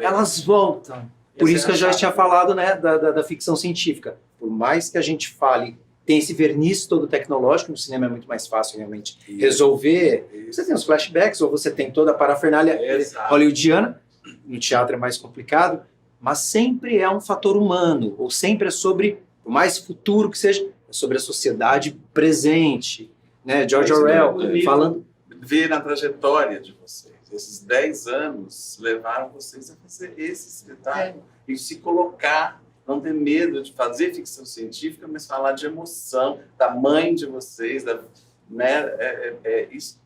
Elas voltam. Por isso que eu já tinha falado, né, da ficção científica. Por mais que a gente fale, tem esse verniz todo tecnológico, no cinema é muito mais fácil realmente resolver. Você tem os flashbacks, ou você tem toda a parafernália hollywoodiana, no teatro é mais complicado, mas sempre é um fator humano, ou sempre é sobre, por mais futuro que seja, é sobre a sociedade presente. Né? George Orwell falando... Ver na trajetória de vocês. Esses 10 anos levaram vocês a fazer esse espetáculo e se colocar. Não ter medo de fazer ficção científica, mas falar de emoção, da mãe de vocês, né?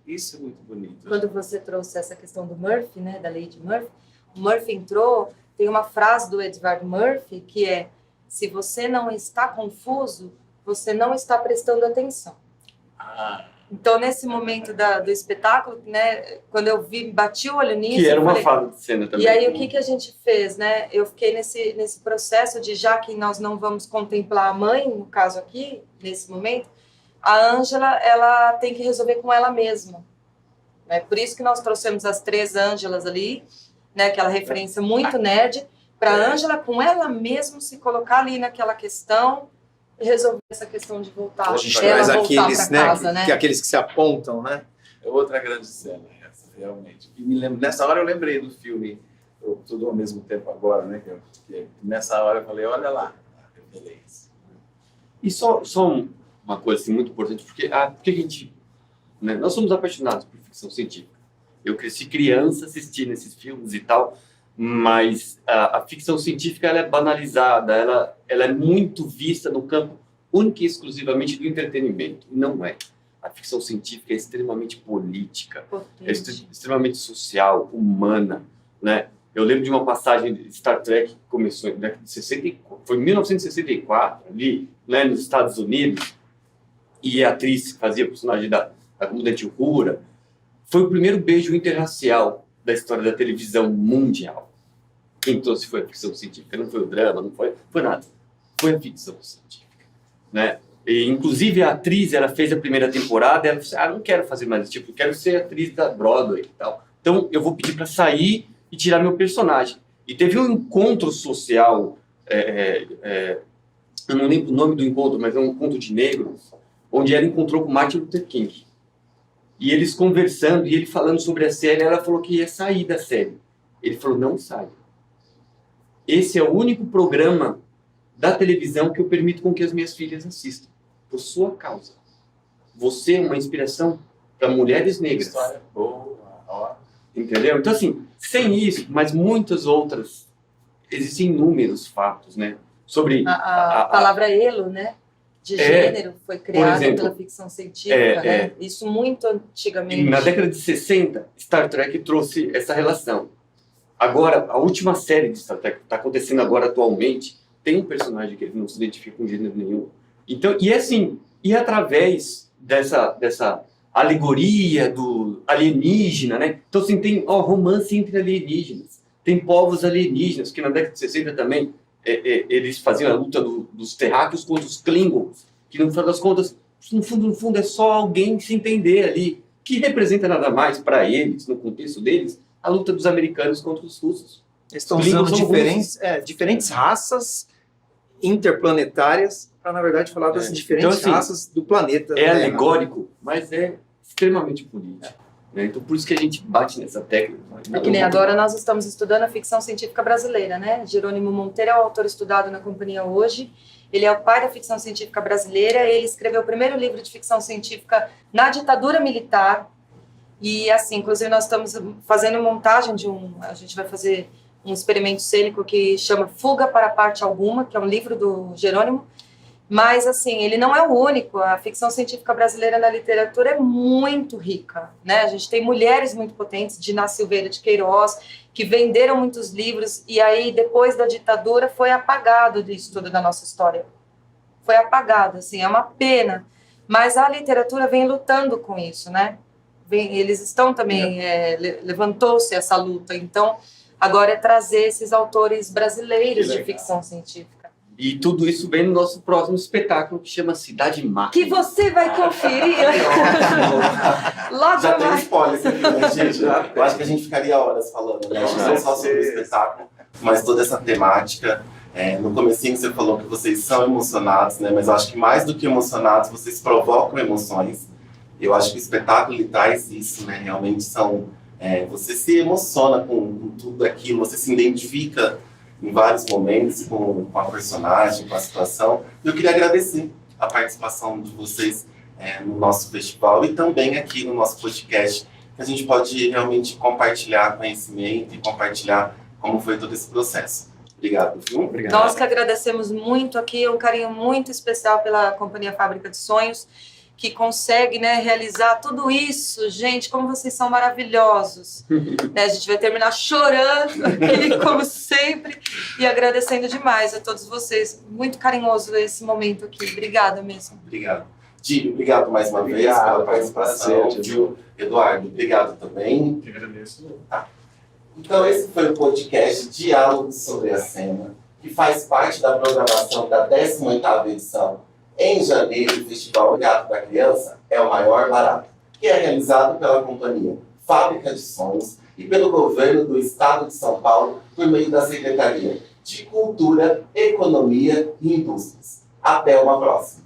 Isso é muito bonito. Quando você trouxe essa questão do Murphy, né, da Lady Murphy, o Murphy entrou, tem uma frase do Edvard Murphy que é: se você não está confuso, você não está prestando atenção. Então, nesse momento do espetáculo, né, quando eu bati o olho nisso... Que era uma fala de cena também. E aí, o que a gente fez, né? Eu fiquei nesse processo de, já que nós não vamos contemplar a mãe, no caso aqui, nesse momento, a Ângela, ela tem que resolver com ela mesma. Né? Por isso que nós trouxemos as 3 Ângelas ali, né, aquela referência muito nerd, para a Ângela, com ela mesma, se colocar ali naquela questão, resolver essa questão de voltar. A gente ela traz voltar aqueles, pra casa, né? que aqueles que se apontam, né? É outra grande cena essa, realmente. E me lembro, nessa hora eu lembrei do filme Tudo ao Mesmo Tempo Agora, né? Que nessa hora eu falei, olha lá, a referência. E só uma coisa assim, muito importante, porque a gente, né, nós somos apaixonados por ficção científica. Eu cresci criança assistindo esses filmes e tal, mas a ficção científica ela é banalizada, ela é muito vista no campo única e exclusivamente do entretenimento. E não é. A ficção científica é extremamente política, é extremamente social, humana, né? Eu lembro de uma passagem de Star Trek que começou em 1964, ali, né, nos Estados Unidos, e a atriz que fazia o personagem da comandante Uhura, foi o primeiro beijo interracial da história da televisão mundial. Quem trouxe foi a ficção científica, não foi o drama, não foi nada. Foi a ficção científica, né? E, inclusive, a atriz, ela fez a primeira temporada, ela disse, não quero fazer mais tipo, quero ser atriz da Broadway e tal. Então, eu vou pedir para sair e tirar meu personagem. E teve um encontro social, eu não lembro o nome do encontro, mas é um encontro de negros, onde ela encontrou com Martin Luther King. E eles conversando, e ele falando sobre a série, ela falou que ia sair da série. Ele falou, não sai. Esse é o único programa da televisão que eu permito com que as minhas filhas assistam, por sua causa. Você é uma inspiração para mulheres negras. História boa, ó. Entendeu? Então, assim, sem isso, mas muitas outras, existem inúmeros fatos, né? Sobre a palavra elo, né? De gênero foi criada exemplo, pela ficção científica, né? Isso muito antigamente. Na década de 60, Star Trek trouxe essa relação. Agora, a última série de Star Trek que está acontecendo agora atualmente, tem um personagem que ele não se identifica com gênero nenhum. Então, e assim, e através dessa alegoria do alienígena, né? Então, assim, tem romance entre alienígenas. Tem povos alienígenas, que na década de 60 também, eles faziam a luta dos terráqueos contra os Klingons, que no final das contas, no fundo, é só alguém se entender ali, que representa nada mais para eles, no contexto deles, a luta dos americanos contra os russos. Eles estão usando diferentes raças interplanetárias para, na verdade, falar das diferentes então, assim, raças do planeta. É alegórico, mas é extremamente político. Né? Então, por isso que a gente bate nessa técnica. É que nem agora nós estamos estudando a ficção científica brasileira, né? Jerônimo Monteiro é o autor estudado na companhia hoje. Ele é o pai da ficção científica brasileira. Ele escreveu o primeiro livro de ficção científica na ditadura militar. E, assim, inclusive, nós estamos fazendo montagem a gente vai fazer um experimento cênico que chama Fuga para Parte Alguma, que é um livro do Jerônimo. Mas, assim, ele não é o único. A ficção científica brasileira na literatura é muito rica, né? A gente tem mulheres muito potentes, Dina Silveira de Queiroz, que venderam muitos livros e aí, depois da ditadura, foi apagado disso tudo da nossa história. Foi apagado, assim, é uma pena. Mas a literatura vem lutando com isso, né? Eles estão também, levantou-se essa luta. Então, agora é trazer esses autores brasileiros de ficção científica. E tudo isso vem no nosso próximo espetáculo, que chama Cidade Máquina. Que você vai conferir. Logo Já tem mais. spoiler aqui, né, gente? Eu acho que a gente ficaria horas falando, né? Não só sobre o espetáculo, mas toda essa temática. No comecinho você falou que vocês são emocionados, né? Mas eu acho que mais do que emocionados, vocês provocam emoções. Eu acho que o espetáculo ele traz isso, né? Realmente você se emociona com tudo aquilo, você se identifica em vários momentos com a personagem, com a situação. Eu queria agradecer a participação de vocês no nosso festival e também aqui no nosso podcast, que a gente pode realmente compartilhar conhecimento e compartilhar como foi todo esse processo. Obrigado, viu? Obrigado. Nós que agradecemos muito aqui, um carinho muito especial pela Companhia Fábrica de Sonhos, que consegue, né, realizar tudo isso. Gente, como vocês são maravilhosos. A gente vai terminar chorando aqui, como sempre, e agradecendo demais a todos vocês. Muito carinhoso esse momento aqui. Obrigada mesmo. Obrigado. Di, obrigado mais uma vez pela participação. Viu? Eduardo, obrigado também. Eu agradeço. Então, esse foi o podcast Diálogos sobre a Cena, que faz parte da programação da 18ª edição. Em janeiro, o Festival Teatro da Criança é o maior barato, que é realizado pela companhia Fábrica de Sonhos e pelo governo do Estado de São Paulo por meio da Secretaria de Cultura, Economia e Indústrias. Até uma próxima!